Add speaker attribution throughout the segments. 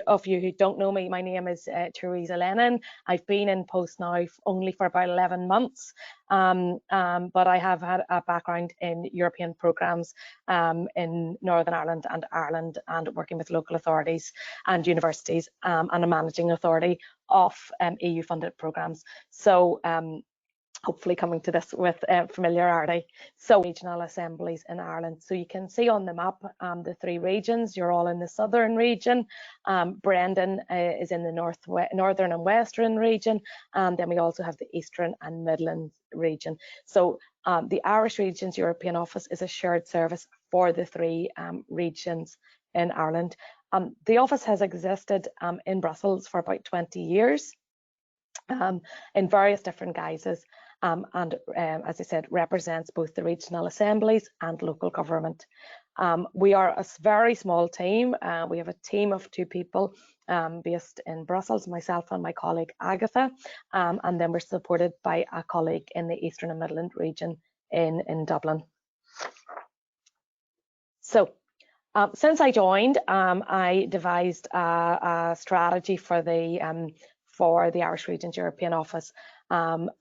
Speaker 1: of you who don't know me, my name is Teresa Lennon. I've been in post now only for about 11 months, but I have had a background in European programmes in Northern Ireland and working with local authorities and universities, and a managing authority of EU funded programmes. So hopefully coming to this with familiarity. So regional assemblies in Ireland. So you can see on the map the three regions. You're all in the southern region. Brendan is in the northern and western region. And then we also have the eastern and midland region. So the Irish Regions European Office is a shared service for the three regions in Ireland. The office has existed in Brussels for about 20 years in various different guises. And as I said, represents both the regional assemblies and local government. We are a very small team. We have a team of 2 people based in Brussels, myself and my colleague Agatha, and then we're supported by a colleague in the Eastern and Midland region in Dublin. So since I joined, I devised a strategy for the Irish Regions European Office.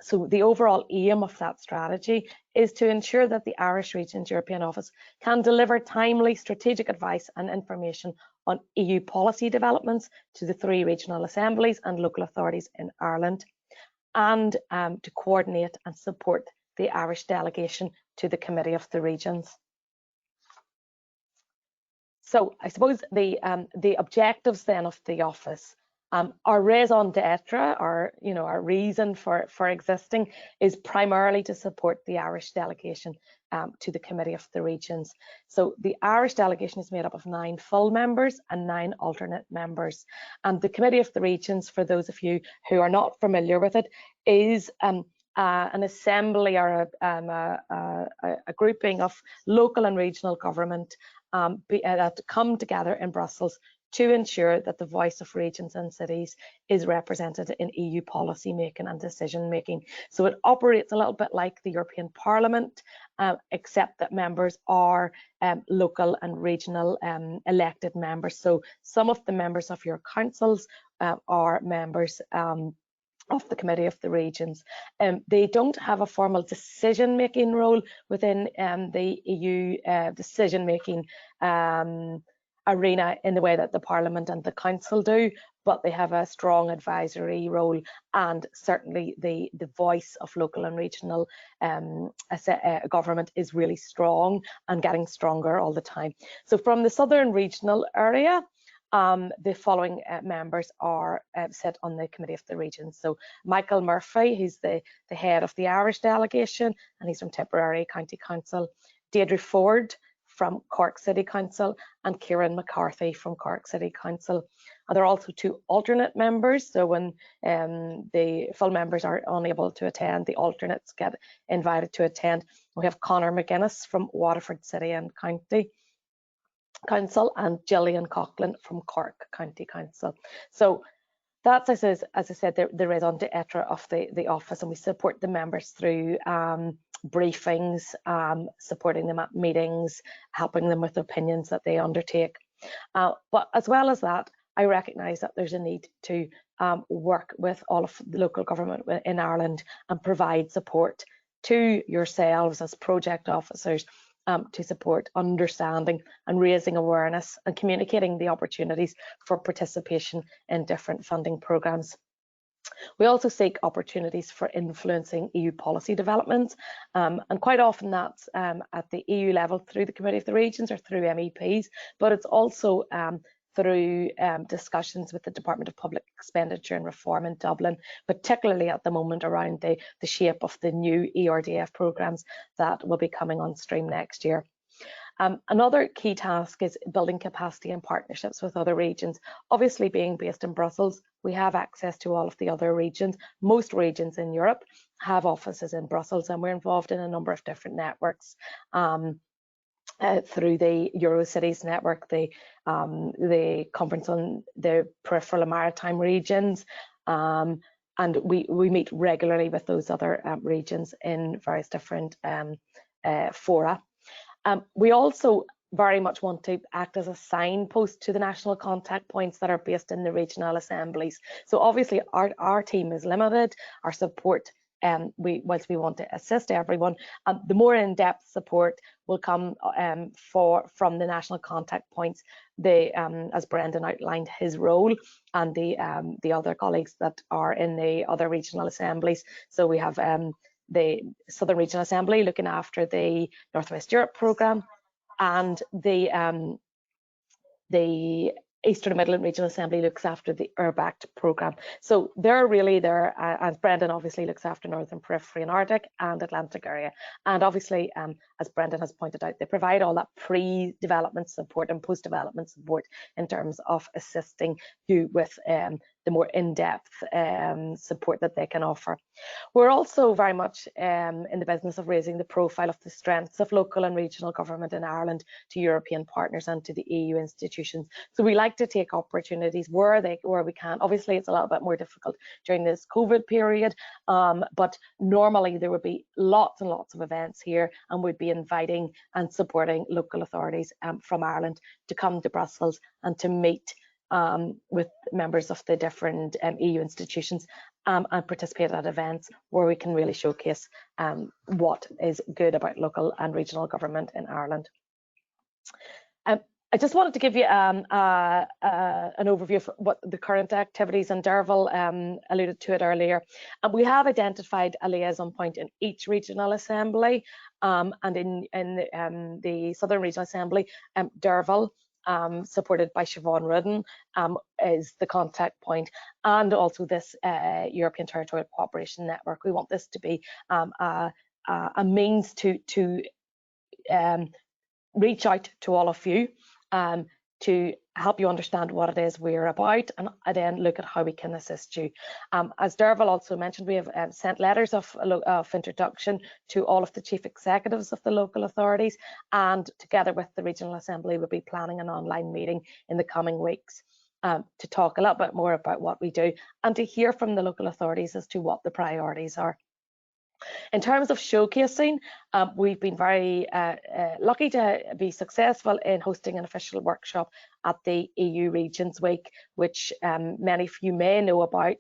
Speaker 1: So the overall aim of that strategy is to ensure that the Irish Regions European Office can deliver timely strategic advice and information on EU policy developments to the 3 regional assemblies and local authorities in Ireland, and to coordinate and support the Irish delegation to the Committee of the Regions. So I suppose the objectives then of the office, our raison d'etre, our reason for existing, is primarily to support the Irish delegation to the Committee of the Regions. So the Irish delegation is made up of 9 full members and 9 alternate members. And the Committee of the Regions, for those of you who are not familiar with it, is an assembly or a grouping of local and regional government that come together in Brussels to ensure that the voice of regions and cities is represented in EU policy making and decision making. So it operates a little bit like the European Parliament, except that members are local and regional elected members. So some of the members of your councils are members of the Committee of the Regions. They don't have a formal decision-making role within the EU decision-making arena in the way that the Parliament and the Council do, but they have a strong advisory role, and certainly the voice of local and regional government is really strong and getting stronger all the time. So from the southern regional area, the following members are sit on the Committee of the Regions. So Michael Murphy, he's the head of the Irish delegation, and he's from Tipperary County Council. Deirdre Ford from Cork City Council, and Kieran McCarthy from Cork City Council. And there are also 2 alternate members, so when the full members are unable to attend, the alternates get invited to attend. We have Conor McGuinness from Waterford City and County Council, and Gillian Coughlin from Cork County Council. So that's, as I said, the raison d'etre of the office, and we support the members through briefings, supporting them at meetings, helping them with opinions that they undertake. But as well as that, I recognise that there's a need to work with all of the local government in Ireland and provide support to yourselves as project officers to support understanding and raising awareness and communicating the opportunities for participation in different funding programmes. We also seek opportunities for influencing EU policy developments, and quite often that's at the EU level through the Committee of the Regions or through MEPs, but it's also through discussions with the Department of Public Expenditure and Reform in Dublin, particularly at the moment around the shape of the new ERDF programmes that will be coming on stream next year. Another key task is building capacity and partnerships with other regions. Obviously, being based in Brussels, we have access to all of the other regions. Most regions in Europe have offices in Brussels, and we're involved in a number of different networks through the Eurocities network, the Conference on the Peripheral and Maritime Regions, and we meet regularly with those other regions in various different fora. We also very much want to act as a signpost to the national contact points that are based in the regional assemblies. So obviously our team is limited, our support, whilst we want to assist everyone, the more in-depth support will come from the national contact points, as Brendan outlined his role, and the other colleagues that are in the other regional assemblies. So we have the Southern Regional Assembly looking after the North West Europe programme, and the Eastern and Midland Regional Assembly looks after the ERF programme. So they're really there, and Brendan obviously looks after Northern Periphery and Arctic and Atlantic area. And obviously, as Brendan has pointed out, they provide all that pre-development support and post-development support in terms of assisting you with the more in-depth support that they can offer. We're also very much in the business of raising the profile of the strengths of local and regional government in Ireland to European partners and to the EU institutions. So we like to take opportunities where we can. Obviously, it's a little bit more difficult during this COVID period, but normally there would be lots and lots of events here, and we'd be inviting and supporting local authorities from Ireland to come to Brussels and to meet with members of the different EU institutions and participate at events where we can really showcase what is good about local and regional government in Ireland. I just wanted to give you an overview of what the current activities, and Derval alluded to it earlier. We have identified a liaison point in each regional assembly, and in the Southern Regional Assembly, Derval, supported by Siobhan Rudden, is the contact point, and also this European Territorial Cooperation Network. We want this to be a means to reach out to all of you, to help you understand what it is we're about, and then look at how we can assist you. As Derval also mentioned, we have sent letters of introduction to all of the chief executives of the local authorities, and together with the Regional Assembly, we'll be planning an online meeting in the coming weeks to talk a little bit more about what we do and to hear from the local authorities as to what the priorities are. In terms of showcasing, we've been very lucky to be successful in hosting an official workshop at the EU Regions Week, which many of you may know about.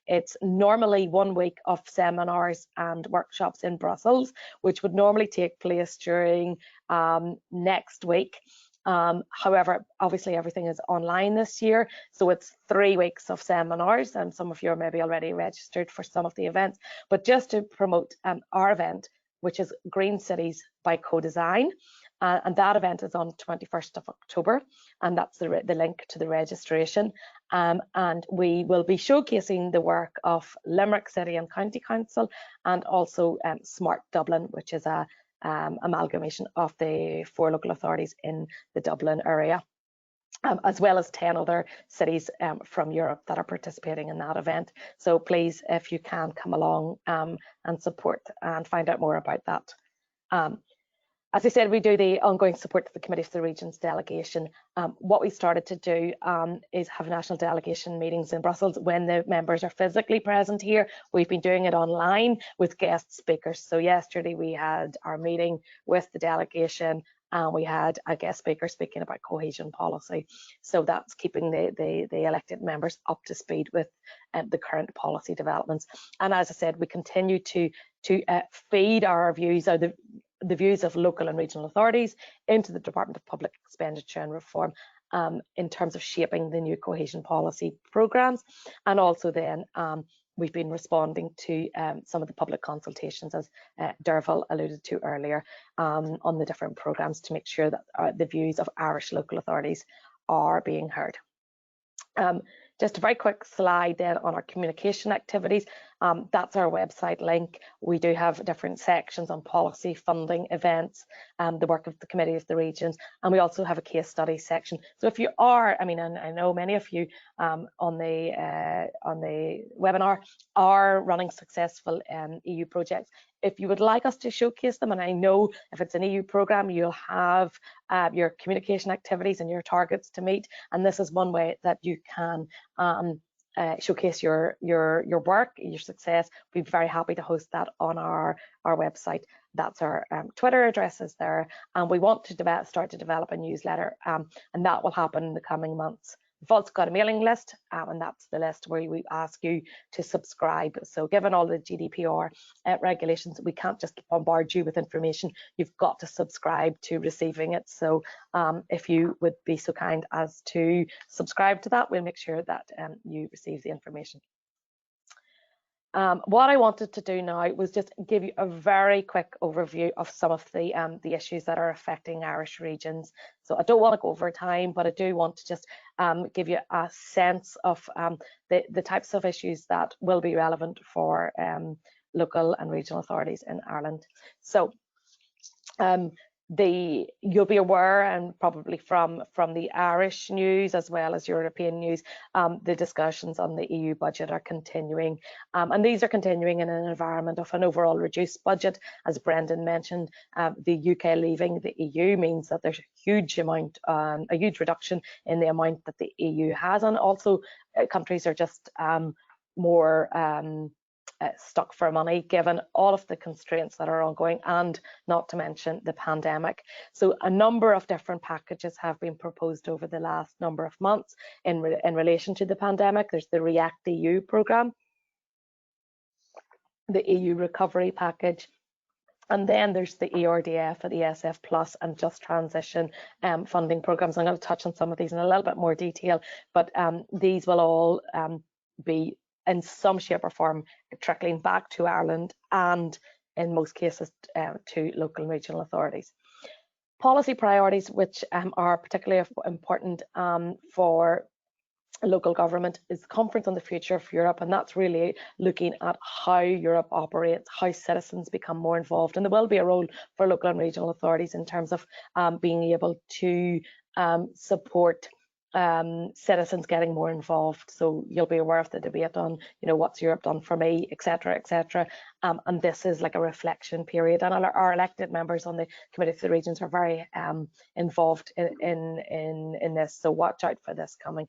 Speaker 1: It's normally 1 week of seminars and workshops in Brussels, which would normally take place during next week. However, obviously everything is online this year, so it's 3 weeks of seminars, and some of you are maybe already registered for some of the events. But just to promote our event, which is Green Cities by Co-Design, and that event is on 21st of October, and that's the link to the registration. And we will be showcasing the work of Limerick City and County Council, and also Smart Dublin, which is a amalgamation of the 4 local authorities in the Dublin area, as well as 10 other cities from Europe that are participating in that event. So please, if you can, come along and support and find out more about that. As I said, we do the ongoing support to the Committee of the Regions delegation. What we started to do is have national delegation meetings in Brussels when the members are physically present here. We've been doing it online with guest speakers. So yesterday we had our meeting with the delegation, and we had a guest speaker speaking about cohesion policy. So that's keeping the elected members up to speed with the current policy developments. And as I said, we continue to feed our views, or the views of local and regional authorities, into the Department of Public Expenditure and Reform in terms of shaping the new cohesion policy programmes. And also then we've been responding to some of the public consultations, as Derval alluded to earlier, on the different programmes, to make sure that the views of Irish local authorities are being heard. Just a very quick slide then on our communication activities. That's our website link. We do have different sections on policy, funding, events, the work of the Committee of the Regions, and we also have a case study section. So if you are, I mean, and I know many of you on the webinar are running successful EU projects. If you would like us to showcase them, and I know if it's an EU programme, you'll have your communication activities and your targets to meet, and this is one way that you can showcase your work, your success. We'd be very happy to host that on our website. that's our Twitter addresses there, and we want to start to develop a newsletter, and that will happen in the coming months. We've also got a mailing list, and that's the list where we ask you to subscribe. So given all the GDPR regulations, we can't just bombard you with information. You've got to subscribe to receiving it. So if you would be so kind as to subscribe to that, we'll make sure that you receive the information. What I wanted to do now was just give you a very quick overview of some of the issues that are affecting Irish regions. So I don't want to go over time, but I do want to just give you a sense of the types of issues that will be relevant for local and regional authorities in Ireland. So you'll be aware, and probably from the Irish news as well as European news, the discussions on the EU budget are continuing, and these are continuing in an environment of an overall reduced budget. As Brendan mentioned, the UK leaving the EU means that there's a huge reduction in the amount that the EU has, and also countries are just more stuck for money given all of the constraints that are ongoing, and not to mention the pandemic. So a number of different packages have been proposed over the last number of months in relation to the pandemic. There's the React EU programme, the EU recovery package, and then there's the ERDF and ESF Plus and Just Transition funding programmes. I'm going to touch on some of these in a little bit more detail, but these will all be in some shape or form trickling back to Ireland, and in most cases to local and regional authorities. Policy priorities, which are particularly important for local government, is the Conference on the Future of Europe, and that's really looking at how Europe operates, how citizens become more involved, and there will be a role for local and regional authorities in terms of being able to support citizens getting more involved. So you'll be aware of the debate on, what's Europe done for me, etc., etc. And this is like a reflection period, and our elected members on the Committee for the Regions are very involved in this. So watch out for this coming.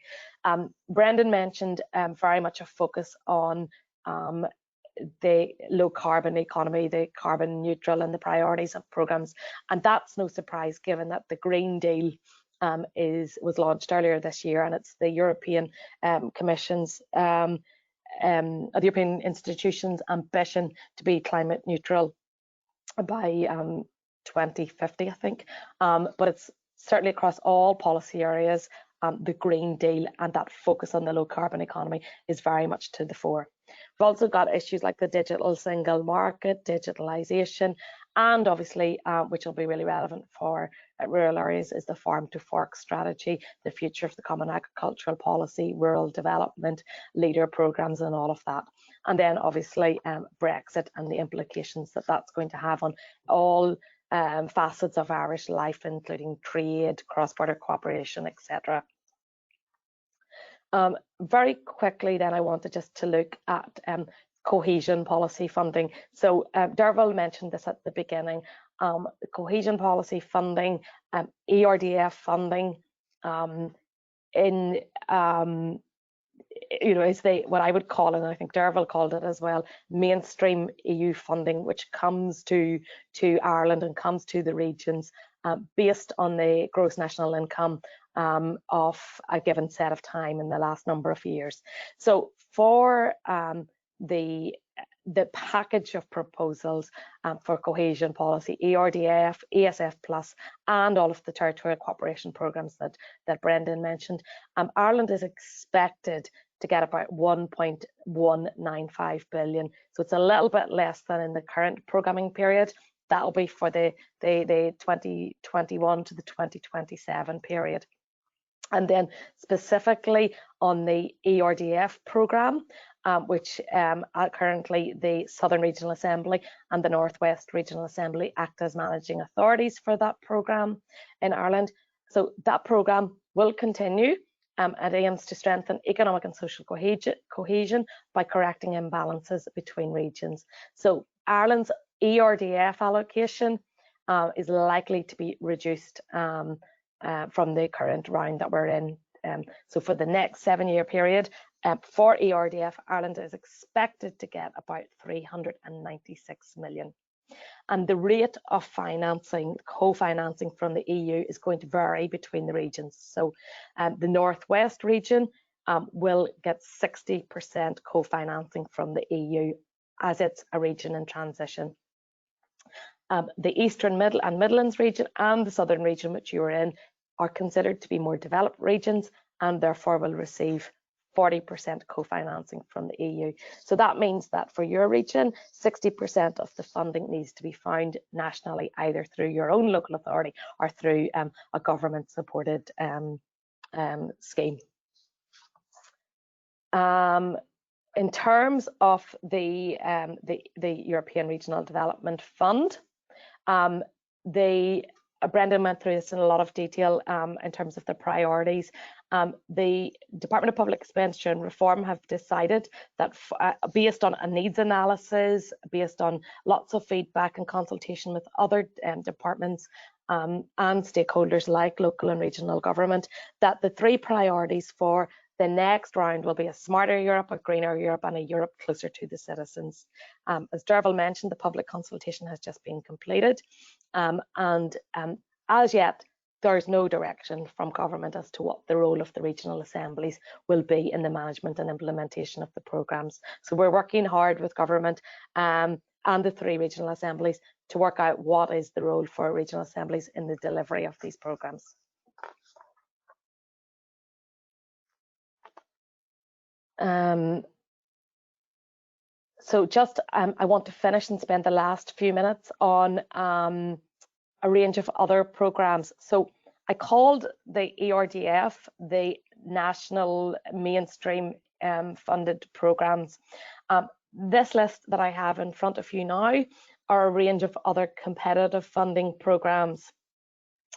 Speaker 1: Brendan mentioned very much a focus on the low carbon economy, the carbon neutral, and the priorities of programmes, and that's no surprise given that the Green Deal was launched earlier this year, and it's the European Commission's, the European institutions' ambition to be climate neutral by 2050, I think. But it's certainly across all policy areas. The Green Deal and that focus on the low carbon economy is very much to the fore. We've also got issues like the digital single market, digitalisation, and obviously, which will be really relevant for rural areas, is the farm to fork strategy, the future of the common agricultural policy, rural development, leader programmes, and all of that. And then obviously Brexit and the implications that that's going to have on all facets of Irish life, including trade, cross-border cooperation, etc. Very quickly then, I wanted just to look at cohesion policy funding. So Derval mentioned this at the beginning. The cohesion policy funding, ERDF funding, is what I would call, and I think Derval called it as well, mainstream EU funding, which comes to Ireland and comes to the regions based on the gross national income of a given set of time in the last number of years. So for the package of proposals for cohesion policy, ERDF, ESF Plus, and all of the territorial cooperation programmes that Brendan mentioned, Ireland is expected to get about 1.195 billion. So it's a little bit less than in the current programming period. That'll be for the 2021 to the 2027 period. And then specifically on the ERDF programme, which currently the Southern Regional Assembly and the Northwest Regional Assembly act as managing authorities for that programme in Ireland. So that programme will continue. It aims to strengthen economic and social cohesion by correcting imbalances between regions. So Ireland's ERDF allocation is likely to be reduced from the current round that we're in. So for the next 7-year period, for ERDF, Ireland is expected to get about 396 million. And the rate of financing, co-financing from the EU is going to vary between the regions. So the Northwest region will get 60% co-financing from the EU as it's a region in transition. The Eastern Midlands region and the Southern region, which you are in, are considered to be more developed regions and therefore will receive 40% co-financing from the EU. So that means that for your region, 60% of the funding needs to be found nationally, either through your own local authority or through a government-supported scheme. In terms of the European Regional Development Fund, Brendan went through this in a lot of detail in terms of the priorities. The Department of Public Expenditure and Reform have decided that based on a needs analysis, based on lots of feedback and consultation with other departments and stakeholders like local and regional government, that the 3 priorities for the next round will be a smarter Europe, a greener Europe, and a Europe closer to the citizens. As Derval mentioned, the public consultation has just been completed, and as yet, there's no direction from government as to what the role of the regional assemblies will be in the management and implementation of the programmes. So we're working hard with government and the 3 regional assemblies to work out what is the role for regional assemblies in the delivery of these programmes. So just I want to finish and spend the last few minutes on a range of other programmes. So I called the ERDF the National Mainstream Funded Programmes. This list that I have in front of you now are a range of other competitive funding programmes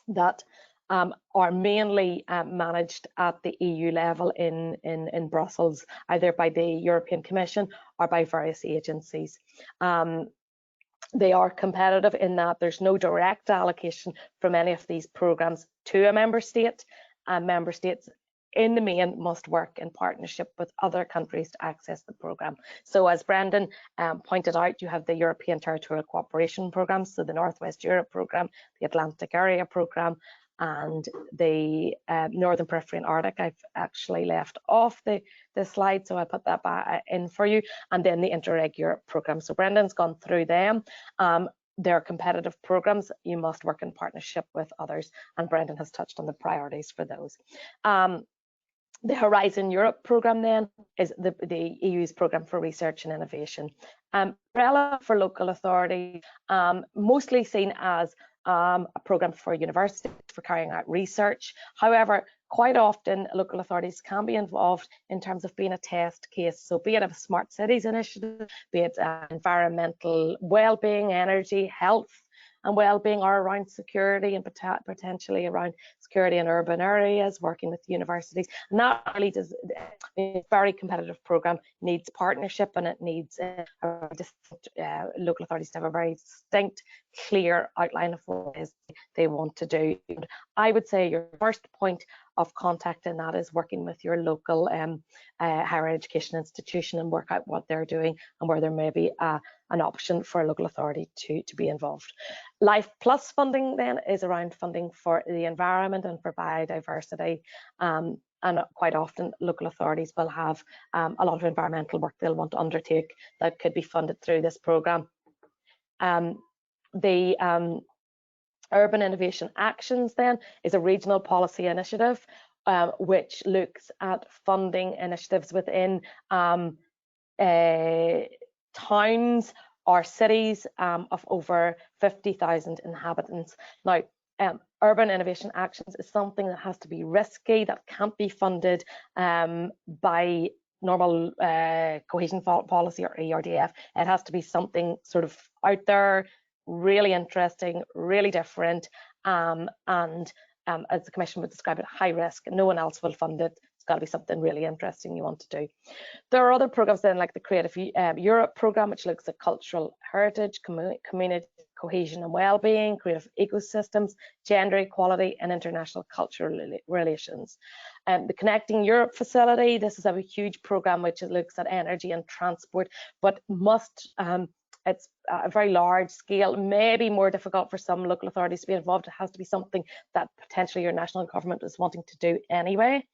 Speaker 1: that are mainly managed at the EU level in Brussels, either by the European Commission or by various agencies. They are competitive in that there's no direct allocation from any of these programmes to a member state, and member states in the main must work in partnership with other countries to access the programme. So as Brendan pointed out, you have the European Territorial Cooperation Programme, so the Northwest Europe Programme, the Atlantic Area Programme, and the Northern Periphery and Arctic. I've actually left off the slide, so I'll put that back in for you. And then the Interreg Europe Programme. So Brendan's gone through them. They're competitive programmes. You must work in partnership with others, and Brendan has touched on the priorities for those. The Horizon Europe programme then is the EU's programme for research and innovation. Relevant for local authorities, mostly seen as a programme for universities for carrying out research. However, quite often local authorities can be involved in terms of being a test case. So be it a smart cities initiative, be it environmental well-being, energy, health and well-being, or around security and potentially around security in urban areas, working with universities. And that really does a very competitive programme, needs partnership, and it needs local authorities to have a very distinct, clear outline of what it is they want to do. I would say your first point of contact in that is working with your local higher education institution and work out what they're doing and where there may be an option for a local authority to be involved. Life Plus funding then is around funding for the environment and for biodiversity. And quite often local authorities will have a lot of environmental work they'll want to undertake that could be funded through this programme. The Urban Innovation Actions then is a regional policy initiative which looks at funding initiatives within towns or cities of over 50,000 inhabitants. Now, Urban Innovation Actions is something that has to be risky, that can't be funded by normal cohesion policy or ERDF. It has to be something sort of out there, really interesting, really different, and as the Commission would describe it, high risk. No one else will fund it. It's got to be something really interesting you want to do. There are other programs then, like the Creative Europe program, which looks at cultural heritage, community cohesion and well-being, creative ecosystems, gender equality, and international cultural relations. The Connecting Europe facility, this is a huge program which looks at energy and transport, but must it's a very large scale, maybe more difficult for some local authorities to be involved. It has to be something that potentially your national government is wanting to do anyway.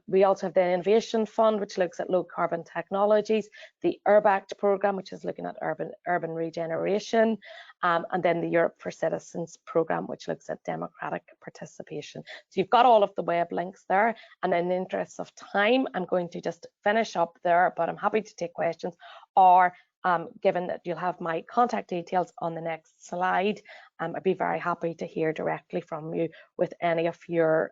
Speaker 1: We also have the Innovation Fund, which looks at low carbon technologies, the ERBACT programme, which is looking at urban regeneration, and then the Europe for Citizens programme, which looks at democratic participation. So you've got all of the web links there, and in the interest of time, I'm going to just finish up there, but I'm happy to take questions, or given that you'll have my contact details on the next slide, I'd be very happy to hear directly from you with any of your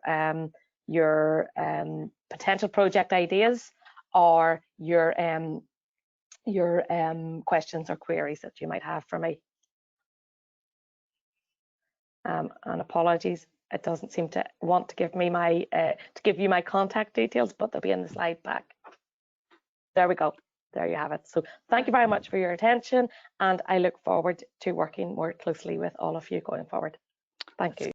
Speaker 1: potential project ideas, or your questions or queries that you might have for me. And apologies, it doesn't seem to want to give me my to give you my contact details, but they'll be in the slide pack. There we go. There you have it. So thank you very much for your attention, and I look forward to working more closely with all of you going forward. Thank you.